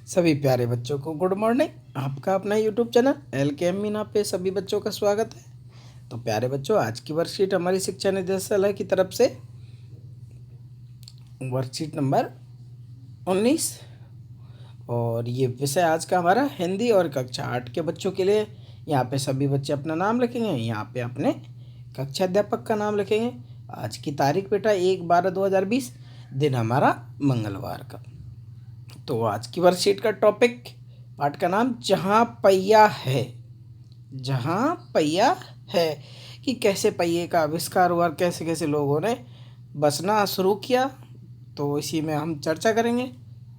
सभी प्यारे बच्चों को गुड मॉर्निंग। आपका अपना यूट्यूब चैनल LKM मीना पे सभी बच्चों का स्वागत है। तो प्यारे बच्चों, आज की वर्कशीट हमारी शिक्षा निदेशालय की तरफ से वर्कशीट नंबर 19 और ये विषय आज का हमारा हिंदी और कक्षा 8 के बच्चों के लिए। यहाँ पे सभी बच्चे अपना नाम लिखेंगे, यहाँ पे अपने कक्षा अध्यापक का नाम लिखेंगे। आज की तारीख बेटा 1/12/2020, दिन हमारा मंगलवार का। तो आज की वर्कशीट का टॉपिक, पाठ का नाम जहाँ पहिया है। जहाँ पहिया है कि कैसे पहिए का आविष्कार हुआ, कैसे कैसे लोगों ने बसना शुरू किया, तो इसी में हम चर्चा करेंगे।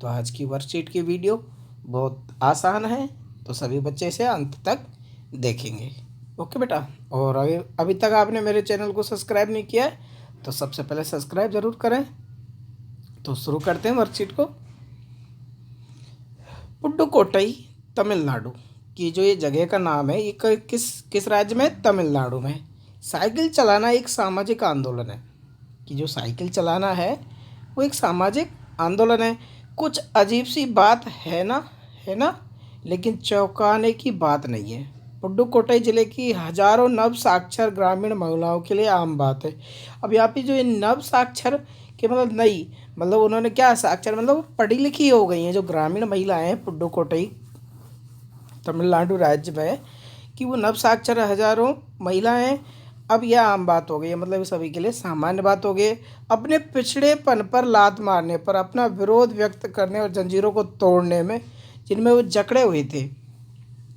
तो आज की वर्कशीट की वीडियो बहुत आसान है, तो सभी बच्चे इसे अंत तक देखेंगे। ओके बेटा। और अभी तक आपने मेरे चैनल को सब्सक्राइब नहीं किया है तो सबसे पहले सब्सक्राइब ज़रूर करें। तो शुरू करते हैं वर्कशीट को। पुडुकोट्टई तमिलनाडु की जो ये जगह का नाम है, ये किस राज्य में? तमिलनाडु में। साइकिल चलाना एक सामाजिक आंदोलन है। कि जो साइकिल चलाना है वो एक सामाजिक आंदोलन है। कुछ अजीब सी बात है ना, लेकिन चौंकाने की बात नहीं है। पुडुकोट्टई जिले की हजारों नव साक्षर ग्रामीण महिलाओं के लिए आम बात है। अब यहाँ पे जो ये नव साक्षर के मतलब नई, मतलब उन्होंने क्या साक्षर मतलब पढ़ी लिखी हो गई हैं जो ग्रामीण महिलाएं हैं पुडुकोट्टई तमिलनाडु राज्य में, कि वो नव साक्षर हजारों महिलाएं हैं। अब यह आम बात हो गई है, मतलब सभी के लिए सामान्य बात हो गई है। अपने पिछड़ेपन पर लात मारने पर, अपना विरोध व्यक्त करने और जंजीरों को तोड़ने में जिनमें वो जकड़े हुए थे,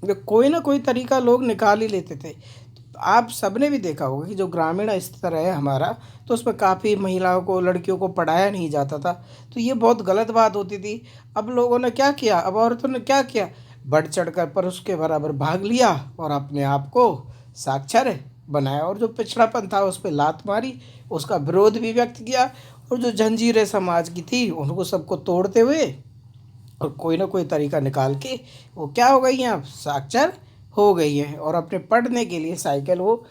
वे कोई ना कोई तरीका लोग निकाल ही लेते थे। तो आप सबने भी देखा होगा कि जो ग्रामीण स्तर है हमारा, तो उसमें काफ़ी महिलाओं को, लड़कियों को पढ़ाया नहीं जाता था। तो ये बहुत गलत बात होती थी। अब लोगों ने क्या किया, अब औरतों ने क्या किया, बढ़ चढ़कर पर उसके बराबर भाग लिया और अपने आप को साक्षर बनाया, और जो पिछड़ापन था उस पर लात मारी, उसका विरोध भी व्यक्त किया, और जो जंजीरें समाज की थी उनको सबको तोड़ते हुए और कोई ना कोई तरीका निकाल के वो क्या हो गई हैं, अब साक्षर हो गई हैं, और अपने पढ़ने के लिए साइकिल वो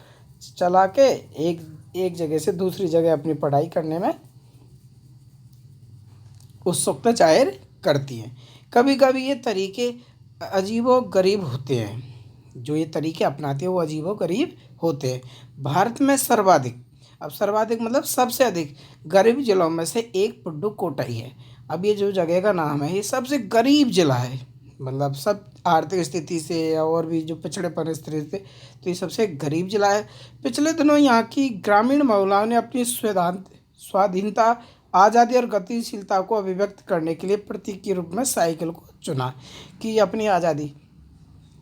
चला के एक जगह से दूसरी जगह अपनी पढ़ाई करने में उत्सुकता जाहिर करती हैं। कभी कभी ये तरीके अजीबो गरीब होते हैं, जो ये तरीके अपनाते हैं वो अजीबो गरीब होते हैं। भारत में सर्वाधिक, अब सर्वाधिक मतलब सबसे अधिक गरीब जिलों में से एक पुडुकोट्टई है। अब ये जो जगह का नाम है, ये सबसे गरीब जिला है, मतलब सब आर्थिक स्थिति से या और भी जो पिछड़ेपन स्थिति से, तो ये सबसे गरीब जिला है। पिछले दिनों यहाँ की ग्रामीण महिलाओं ने अपनी स्वाधीनता, आज़ादी और गतिशीलता को अभिव्यक्त करने के लिए प्रतीक के रूप में साइकिल को चुना। कि अपनी आज़ादी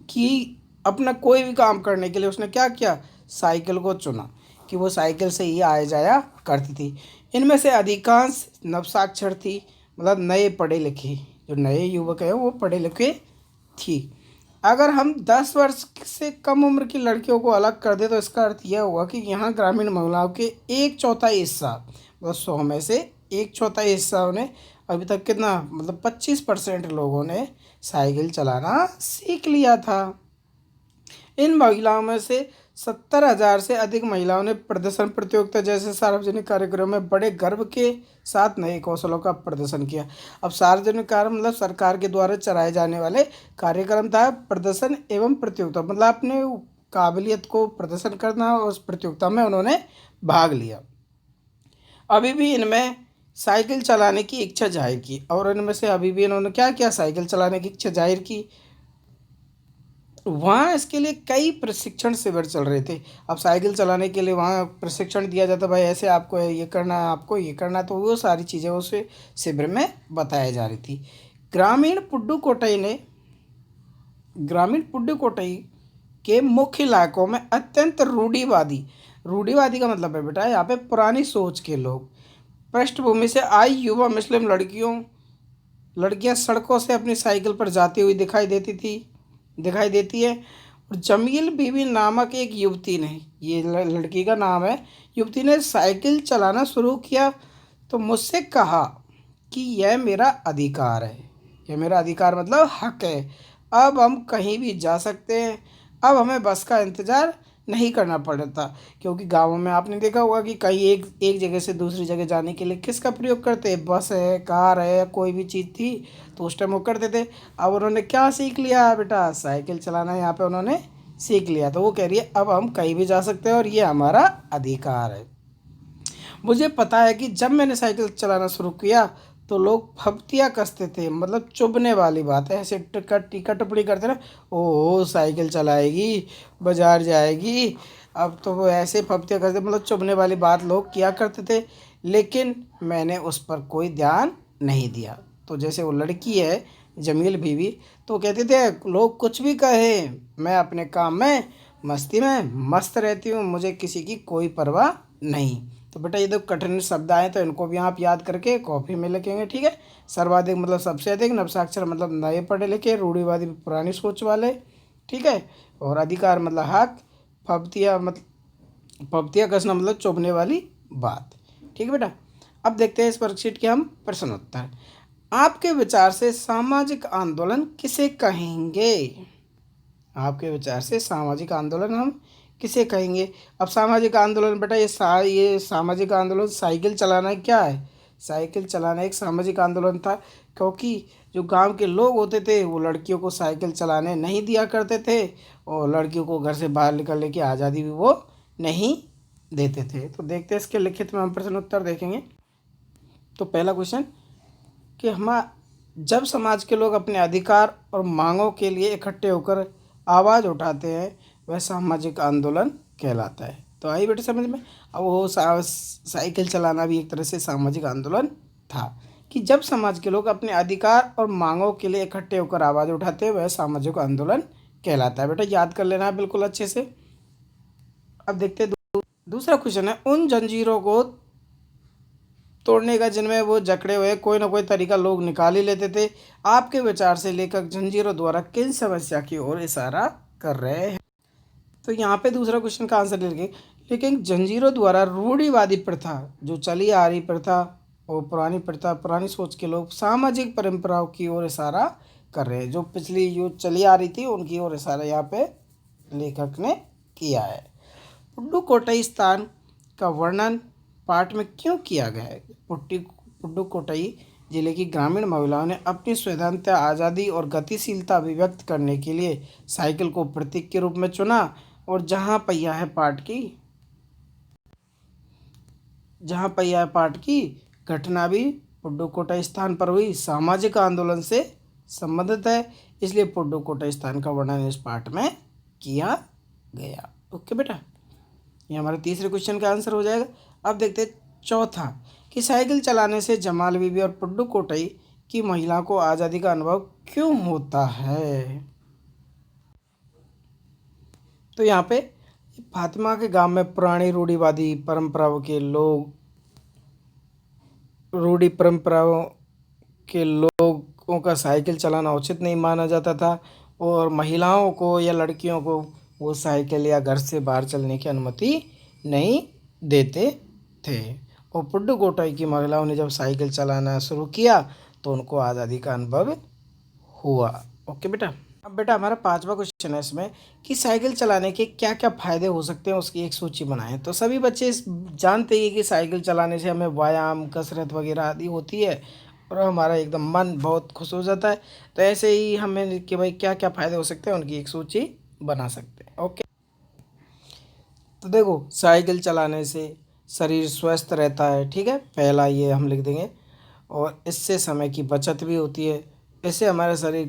कि अपना कोई भी काम करने के लिए उसने क्या किया, साइकिल को चुना, कि वो साइकिल से ही आया जाया करती थी। इनमें से अधिकांश नवसाक्षर थी, मतलब नए पढ़े लिखे, जो नए युवक हैं वो पढ़े लिखे थी। अगर हम 10 वर्ष से कम उम्र की लड़कियों को अलग कर दे तो इसका अर्थ यह होगा कि यहाँ ग्रामीण महिलाओं के एक चौथाई हिस्सा, मतलब 100 में से एक चौथाई हिस्सा ने अभी तक कितना, मतलब 25% लोगों ने साइकिल चलाना सीख लिया था। इन महिलाओं में से 70,000 से अधिक महिलाओं ने प्रदर्शन प्रतियोगिता जैसे सार्वजनिक कार्यक्रमों में बड़े गर्व के साथ नए कौशलों का प्रदर्शन किया। अब सार्वजनिक कार्य मतलब सरकार के द्वारा चलाए जाने वाले कार्यक्रम था प्रदर्शन एवं प्रतियोगिता, मतलब अपने काबिलियत को प्रदर्शन करना, और उस प्रतियोगिता में उन्होंने भाग लिया। अभी भी इनमें साइकिल चलाने की इच्छा जाहिर की, और इनमें से अभी भी इन्होंने क्या किया, साइकिल चलाने की इच्छा जाहिर की। वहाँ इसके लिए कई प्रशिक्षण शिविर चल रहे थे। अब साइकिल चलाने के लिए वहाँ प्रशिक्षण दिया जाता, भाई ऐसे आपको ये करना है, आपको ये करना, तो वो सारी चीज़ें उस शिविर में बताई जा रही थी। ग्रामीण पुडुकोट्टई के मुख्य इलाकों में अत्यंत रूढ़िवादी का मतलब है बेटा यहाँ पे पुरानी सोच के लोग, पृष्ठभूमि से आई युवा मुस्लिम लड़कियां सड़कों से अपनी साइकिल पर जाती हुई दिखाई देती है। और जमील बीबी नामक एक युवती ने, ये लड़की का नाम है, युवती ने साइकिल चलाना शुरू किया तो मुझसे कहा कि यह मेरा अधिकार है, यह मेरा अधिकार मतलब हक है। अब हम कहीं भी जा सकते हैं, अब हमें बस का इंतज़ार नहीं करना पड़ता, क्योंकि गाँवों में आपने देखा होगा कि कहीं एक एक जगह से दूसरी जगह जाने के लिए किसका प्रयोग करते हैं, बस है, कार है, या कोई भी चीज़ थी तो उस टाइम वो करते थे। अब उन्होंने क्या सीख लिया है बेटा, साइकिल चलाना यहाँ पे उन्होंने सीख लिया, तो वो कह रही है अब हम कहीं भी जा सकते हैं और ये हमारा अधिकार है। मुझे पता है कि जब मैंने साइकिल चलाना शुरू किया तो लोग फब्तियाँ कसते थे, मतलब चुभने वाली बात है, ऐसे टिकट टीका टिप्पणी करते ना, ओह साइकिल चलाएगी, बाजार जाएगी, अब तो वो ऐसे फब्तियाँ करते, मतलब चुभने वाली बात लोग किया करते थे। लेकिन मैंने उस पर कोई ध्यान नहीं दिया। तो जैसे वो लड़की है जमील बीवी, तो कहते थे लोग कुछ भी कहे, मैं अपने काम में मस्ती में मस्त रहती हूँ, मुझे किसी की कोई परवाह नहीं। तो बेटा ये दो कठिन शब्द आए तो इनको भी आप याद करके कॉपी में लिखेंगे, ठीक है। सर्वाधिक मतलब सबसे अधिक, नपुंसकलिंग मतलब नए पढ़े लिखे, रूढ़िवादी पुरानी सोच वाले, ठीक है। और अधिकार मतलब हक, फब्तिया मतलब फब्तिया कसना मतलब चुभने वाली बात, ठीक है बेटा। अब देखते हैं इस वर्कशीट के हम प्रश्न उत्तर। आपके विचार से सामाजिक आंदोलन किसे कहेंगे? आपके विचार से सामाजिक आंदोलन हम किसे कहेंगे? अब सामाजिक आंदोलन बेटा ये सामाजिक आंदोलन साइकिल चलाना क्या है? साइकिल चलाना एक सामाजिक आंदोलन था, क्योंकि जो गांव के लोग होते थे वो लड़कियों को साइकिल चलाने नहीं दिया करते थे और लड़कियों को घर से बाहर निकलने की आज़ादी भी वो नहीं देते थे। तो देखते हैं इसके लिखित में हम प्रश्न उत्तर देखेंगे। तो पहला क्वेश्चन कि हम जब समाज के लोग अपने अधिकार और मांगों के लिए इकट्ठे होकर आवाज़ उठाते हैं वह सामाजिक आंदोलन कहलाता है। तो आई बेटे समझ में। अब वो साइकिल चलाना भी एक तरह से सामाजिक आंदोलन था कि जब समाज के लोग अपने अधिकार और मांगों के लिए इकट्ठे होकर आवाज़ उठाते हैं वह सामाजिक आंदोलन कहलाता है। बेटा याद कर लेना है बिल्कुल अच्छे से। अब देखते हैं दूसरा क्वेश्चन है, उन जंजीरों को तोड़ने का जिनमें वो जकड़े हुए कोई ना कोई तरीका लोग निकाल ही लेते थे। आपके विचार से लेखक जंजीरों द्वारा किन समस्या की ओर इशारा कर रहे हैं? तो यहाँ पे दूसरा क्वेश्चन का आंसर लिखेंगे, लेकिन जंजीरों द्वारा रूढ़िवादी प्रथा जो चली आ रही प्रथा और पुरानी प्रथा पुरानी सोच के लोग सामाजिक परंपराओं की ओर इशारा कर रहे हैं, जो पिछली जो चली आ रही थी उनकी ओर इशारा यहाँ पे लेखक ने किया है। पुडुकोट्टई स्थान का वर्णन पाठ में क्यों किया गया है? पुडुकोट्टई जिले की ग्रामीण महिलाओं ने अपनी स्वतंत्रता, आज़ादी और गतिशीलता अभिव्यक्त करने के लिए साइकिल को प्रतीक के रूप में चुना और जहाँ पहिया है पाठ की घटना भी पुडुकोट्टई स्थान पर हुई सामाजिक आंदोलन से संबंधित है, इसलिए पुडुकोट्टई स्थान का वर्णन इस पाठ में किया गया। ओके बेटा, ये हमारे तीसरे क्वेश्चन का आंसर हो जाएगा। अब देखते हैं चौथा कि साइकिल चलाने से जमाल बीबी और पुडुकोट्टई की महिला को आज़ादी का अनुभव क्यों होता है? तो यहाँ पे फातिमा के गांव में पुरानी रूढ़िवादी परंपराओं के लोगों का साइकिल चलाना उचित नहीं माना जाता था और महिलाओं को या लड़कियों को वो साइकिल या घर से बाहर चलने की अनुमति नहीं देते थे। और पुडुकोट्टई की महिलाओं ने जब साइकिल चलाना शुरू किया तो उनको आज़ादी का अनुभव हुआ। ओके बेटा। अब बेटा हमारा पांचवा क्वेश्चन है इसमें कि साइकिल चलाने के क्या क्या फ़ायदे हो सकते हैं उसकी एक सूची बनाएं। तो सभी बच्चे जानते ही कि साइकिल चलाने से हमें व्यायाम, कसरत वगैरह आदि होती है और हमारा एकदम मन बहुत खुश हो जाता है। तो ऐसे ही हमें कि भाई क्या क्या फ़ायदे हो सकते हैं उनकी एक सूची बना सकते हैं। ओके, तो देखो साइकिल चलाने से शरीर स्वस्थ रहता है, ठीक है, पहला ये हम लिख देंगे। और इससे समय की बचत भी होती है, इससे हमारे शरीर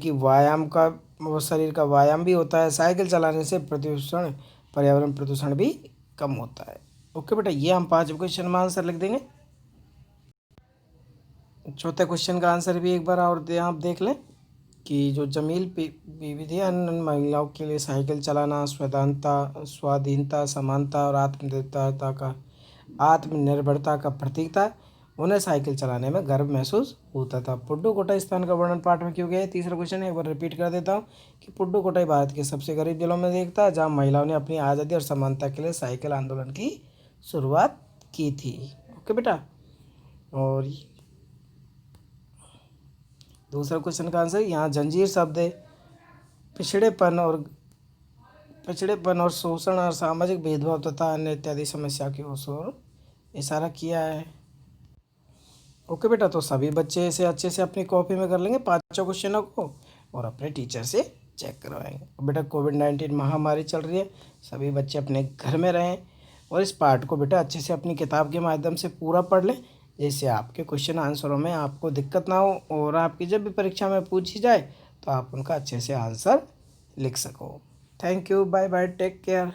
का व्यायाम भी होता है। साइकिल चलाने से पर्यावरण प्रदूषण भी कम होता है। ओके बेटा, ये हम 5 क्वेश्चन में आंसर लिख देंगे। चौथे क्वेश्चन का आंसर भी एक बार और आप देख लें कि जो जमील बीवी थी अन्य महिलाओं के लिए साइकिल चलाना स्वाधीनता, समानता और आत्मनिर्भरता का प्रतीक था। उन्हें साइकिल चलाने में गर्व महसूस होता था। पुडुकोट्टई स्थान का वर्णन पाठ में क्यों गया है? तीसरा क्वेश्चन है, एक बार रिपीट कर देता हूँ कि पुडुकोट्टई भारत के सबसे गरीब जिलों में एक था जहाँ महिलाओं ने अपनी आज़ादी और समानता के लिए साइकिल आंदोलन की शुरुआत की थी। ओके बेटा, और दूसरा क्वेश्चन का आंसर यहाँ जंजीर शब्द पिछड़ेपन और पिछड़ेपन और शोषण और सामाजिक भेदभाव तथा अन्य इत्यादि समस्या की ओर इशारा किया है। ओके बेटा, तो सभी बच्चे इसे अच्छे से अपनी कॉपी में कर लेंगे पांचों क्वेश्चनों को और अपने टीचर से चेक करवाएंगे। और बेटा कोविड-19 महामारी चल रही है, सभी बच्चे अपने घर में रहें और इस पार्ट को बेटा अच्छे से अपनी किताब के माध्यम से पूरा पढ़ लें, जैसे आपके क्वेश्चन आंसरों में आपको दिक्कत ना हो और आपकी जब भी परीक्षा में पूछी जाए तो आप उनका अच्छे से आंसर लिख सको। Thank you, bye bye, take care.